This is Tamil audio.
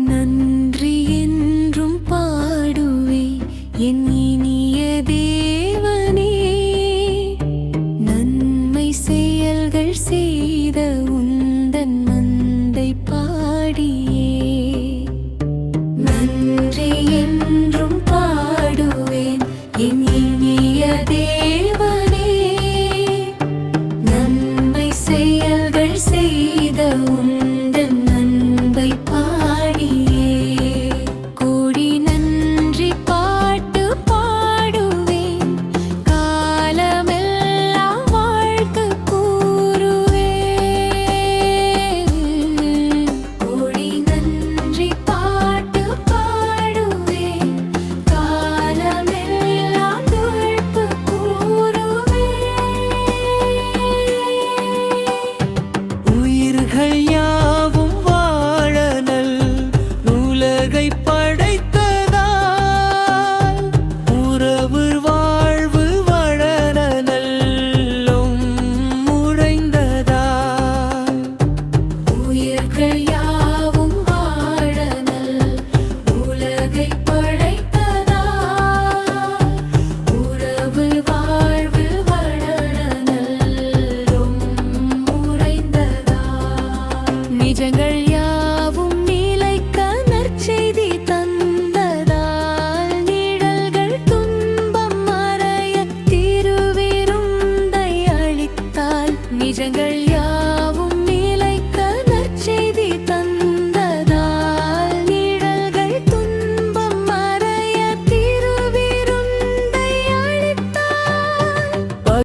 நன்றி என்றும் பாடுவே என் இனிய தேவனே, நன்மை செயல்கள் செய்த உந்தன் மந்தை பாடியே. நன்றி என்றும் பாடுவேன் என் இனிய தேவனே, நன்மை செயல்கள் செய்த உந்தன் அன்பை பாடியே. கோடி நன்றி பாட்டு பாடுவேன், காலமெல்லாம் வாழ்த்து கூறுவேன். கோடி நன்றி பாட்டு பாடுவேன், காலமெல்லாம் வாழ்த்து கூறுவேன். உயிர்கள் யாவும் வாழனல் உலகை படைத்ததால், உறவு வாழ்வு வளரனல்லும் உறைந்ததால். உயிர்கள் யாவும் வாழனல் உலகை படைத்ததால், உறவு வாழ்வு வளரனல்லும் உறைந்ததால். நிஜங்கள் யாவும் நிலைக்க நற்செய்தி தந்ததால், நிழல்கள் துன்பம் மறைய திருவிருந்தை அளித்தால். நிஜங்கள்